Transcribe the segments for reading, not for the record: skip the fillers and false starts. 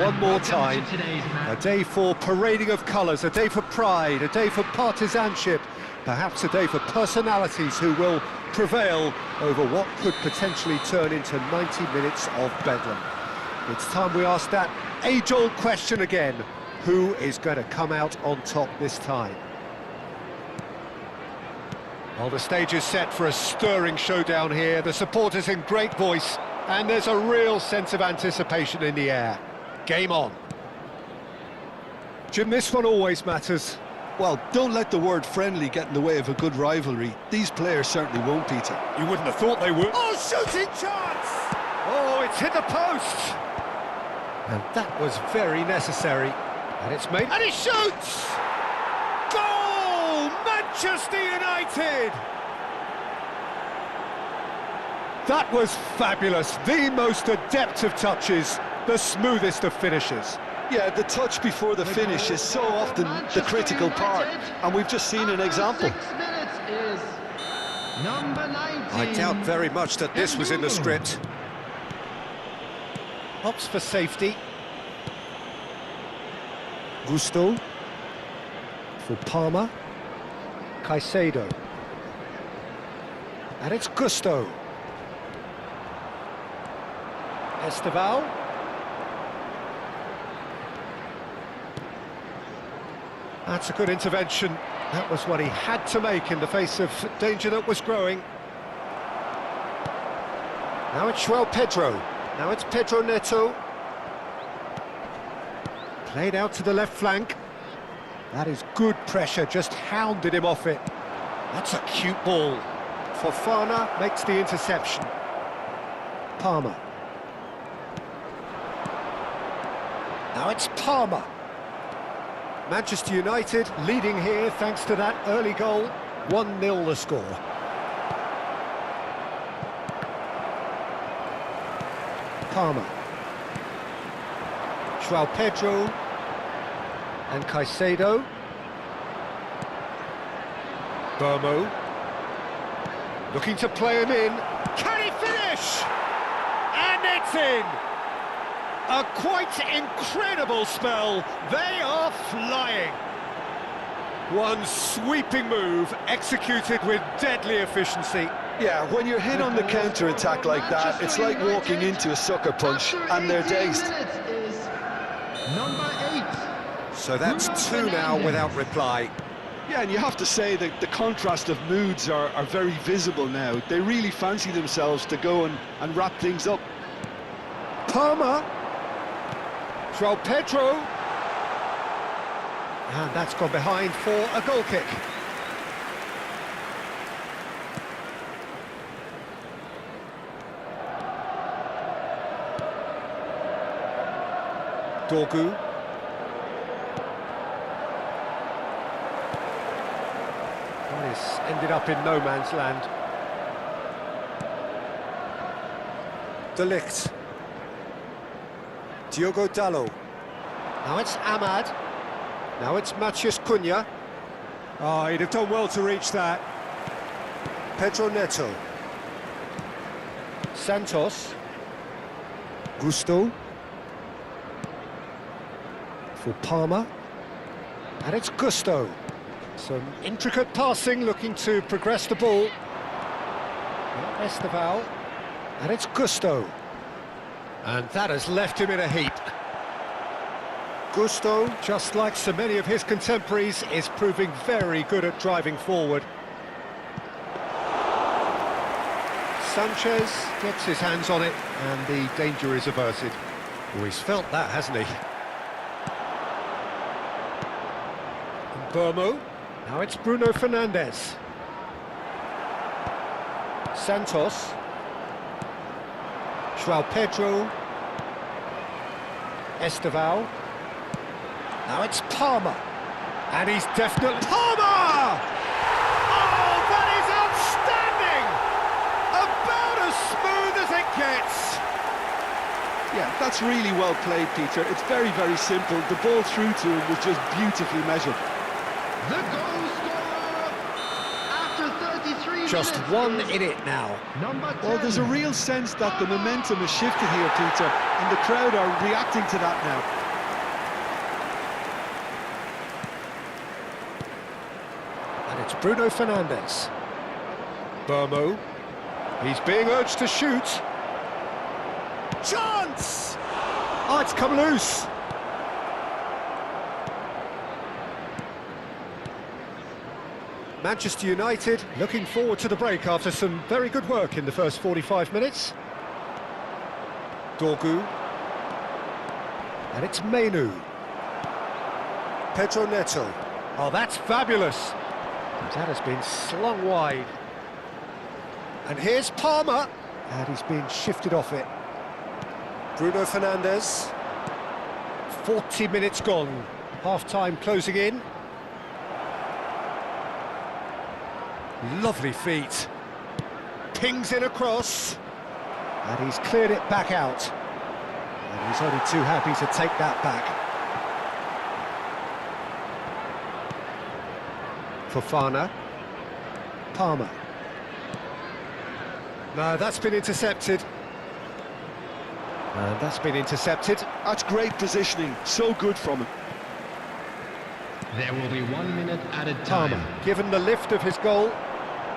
One more time, a day for parading of colours, a day for pride, a day for partisanship, perhaps a day for personalities who will prevail over what could potentially turn into 90 minutes of bedlam. It's time we ask that age-old question again, who is going to come out on top this time? Well, the stage is set for a stirring showdown here, the supporters in great voice, and there's a real sense of anticipation in the air. Game on. Jim, this one always matters. Well, don't let the word friendly get in the way of a good rivalry. These players certainly won't, Peter. You wouldn't have thought they would. Oh, shooting chance! Oh, it's hit the post! And that was very necessary. And it's made... And he shoots! Goal! Manchester United! That was fabulous. The most adept of touches, the smoothest of finishes. Yeah, the touch before the finish is so often the critical part, and we've just seen an example. I doubt very much that this was in the script. Opts for safety. Gusto. For Palmer. Caicedo. And it's Gusto. Esteval. That's a good intervention. That was what he had to make in the face of danger that was growing. Now it's João Pedro. Now it's Pedro Neto. Played out to the left flank. That is good pressure, just hounded him off it. That's a cute ball. Fofana makes the interception. Palmer. Now it's Palmer. Manchester United leading here thanks to that early goal. 1-0 the score. Palmer. João Pedro. And Caicedo. Burmo. Looking to play him in. Can he finish? And it's in! A quite incredible spell. They are flying. One sweeping move executed with deadly efficiency. Yeah, when you're hit on the counter-attack like that, it's like walking into a sucker punch and they're dazed. So that's two now without reply. Yeah, and you have to say that the contrast of moods are very visible now. They really fancy themselves to go and wrap things up. Palmer. João Pedro. And that's gone behind for a goal kick. Dorgu. Well, it's ended up in no man's land. De Ligt. Diogo Dalot. Now it's Ahmad. Now it's Matheus Cunha. Oh, he'd have done well to reach that. Pedro Neto. Santos. Gusto. For Palmer. And it's Gusto. Some intricate passing, looking to progress the ball. Esteval. And it's Gusto. And that has left him in a heap. Gusto, just like so many of his contemporaries, is proving very good at driving forward. Sanchez gets his hands on it, and the danger is averted. Oh, he's felt that, hasn't he? And Burmo. Now it's Bruno Fernandes. Santos. João Pedro. Esteval. Now it's Palmer. And he's definitely... Palmer! Oh, that is outstanding! About as smooth as it gets. Yeah, that's really well played, Peter. It's very, very simple. The ball through to him was just beautifully measured. The goal scorer after 33 just 1 in it now. Well, there's a real sense that the momentum has shifted here, Peter, and the crowd are reacting to that now. And it's Bruno Fernandes. Burmo. He's being urged to shoot. Chance! Oh, it's come loose. Manchester United looking forward to the break after some very good work in the first 45 minutes. Dorgu. And it's Menu. Pedro Neto. Oh, that's fabulous. That has been slung wide. And here's Palmer. And he's being shifted off it. Bruno Fernandes. 40 minutes gone. Half-time closing in. Lovely feet. Pings in across. And he's cleared it back out. And he's only too happy to take that back. Fofana. Palmer. No, that's been intercepted. And that's been intercepted. That's great positioning, so good from him. There will be 1 minute added time. Palmer, given the lift of his goal,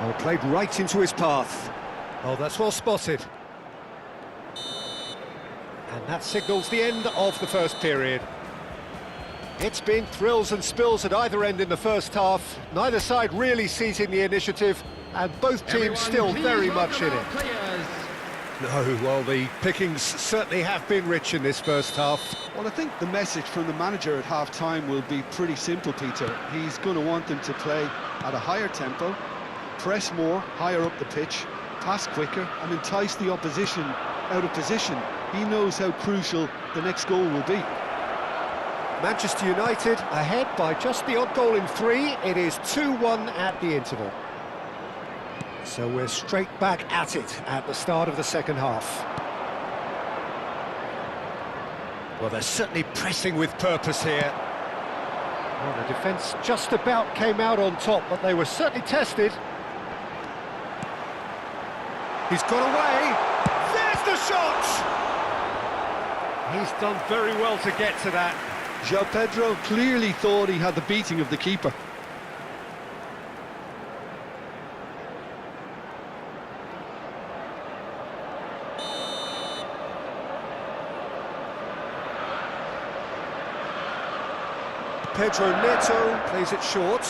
well, played right into his path. Oh, that's well spotted. And that signals the end of the first period. It's been thrills and spills at either end in the first half. Neither side really seizing the initiative, and both teams still very much in it. No, well, the pickings certainly have been rich in this first half. Well, I think the message from the manager at half-time will be pretty simple, Peter. He's going to want them to play at a higher tempo, press more, higher up the pitch, pass quicker, and entice the opposition out of position. He knows how crucial the next goal will be. Manchester United ahead by just the odd goal in 3. It is 2-1 at the interval. So we're straight back at it at the start of the second half. Well, they're certainly pressing with purpose here. Well, the defence just about came out on top, but they were certainly tested. He's got away. There's the shot! He's done very well to get to that. João Pedro clearly thought he had the beating of the keeper. Pedro Neto plays it short.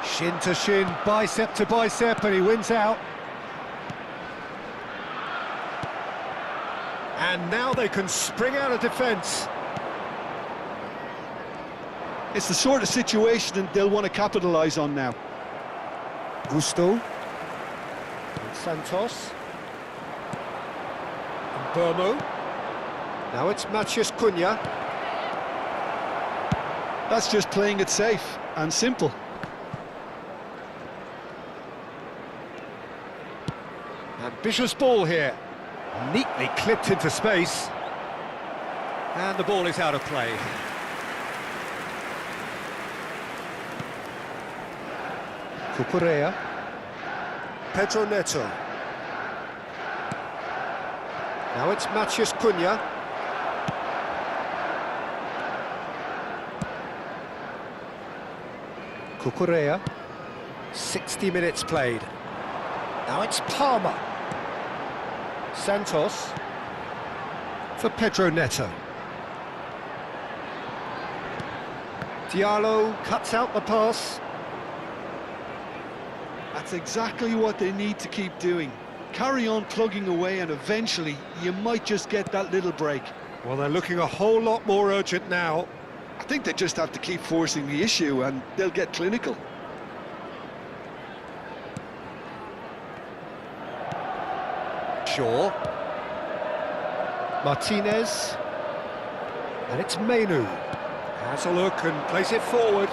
Shin to shin, bicep to bicep, and he wins out. And now they can spring out of defence. It's the sort of situation that they'll want to capitalise on now. Gusto. And Santos. And Burmo. Now it's Matheus Cunha. That's just playing it safe and simple. Ambitious ball here. Neatly clipped into space. And the ball is out of play. Cucurella. Pedro Neto. Now it's Matheus Cunha. Cucurella. 60 minutes played. Now it's Palmer. Santos for Pedro Neto. Diallo cuts out the pass. That's exactly what they need to keep doing. Carry on plugging away and eventually you might just get that little break. Well, they're looking a whole lot more urgent now. I think they just have to keep forcing the issue and they'll get clinical. Shaw. Martinez. And it's Menu. Has a look and plays it forward.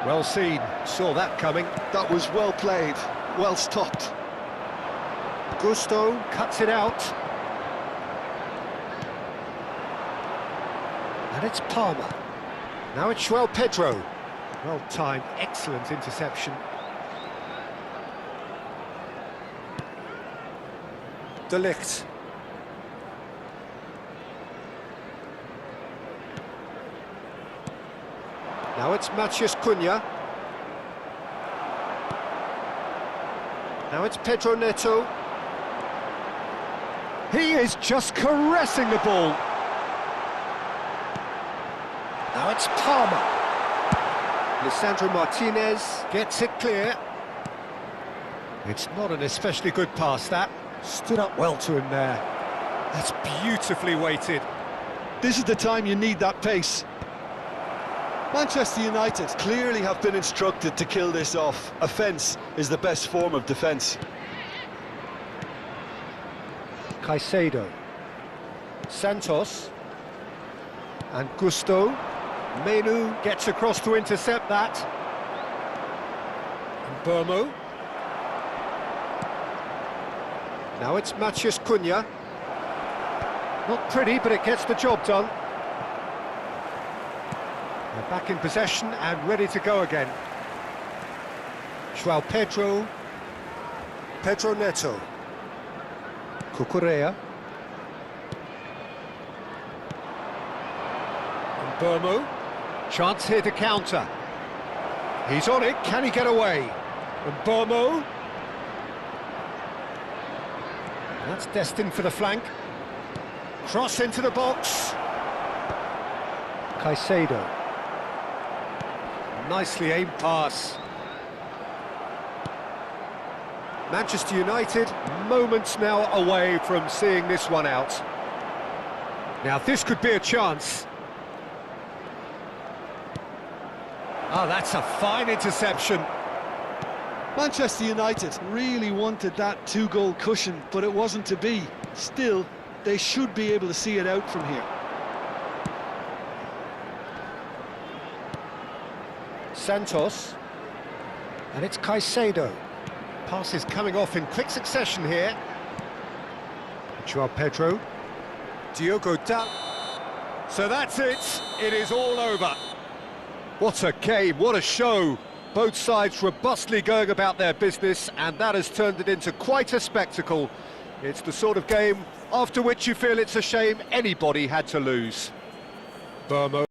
Well seen, saw that coming. That was well played, well stopped. Gusto cuts it out. And it's Palmer. Now it's João Pedro. Well timed, excellent interception. De Ligt. Now it's Matheus Cunha. Now it's Pedro Neto. He is just caressing the ball. Now it's Palmer. Lisandro Martinez gets it clear. It's not an especially good pass, that. Stood up well to him there. That's beautifully weighted. This is the time you need that pace. Manchester United clearly have been instructed to kill this off. Offence is the best form of defence. Caicedo. Santos. And Gusto. Menu gets across to intercept that. And Burmo. Now it's Matheus Cunha. Not pretty, but it gets the job done. They're back in possession and ready to go again. João Pedro. Pedro Neto. Cucurella. And Burmo. Chance here to counter. He's on it, can he get away? And Burmo. That's destined for the flank. Cross into the box. Caicedo. Nicely aimed pass. Manchester United, moments now away from seeing this one out. Now this could be a chance. Oh, that's a fine interception. Manchester United really wanted that two-goal cushion, but it wasn't to be. Still, they should be able to see it out from here. Santos. And it's Caicedo. Passes coming off in quick succession here. João Pedro. Diogo Dalot. So that's it. It is all over. What a game, what a show. Both sides robustly going about their business, and that has turned it into quite a spectacle. It's the sort of game after which you feel it's a shame anybody had to lose. Burmo.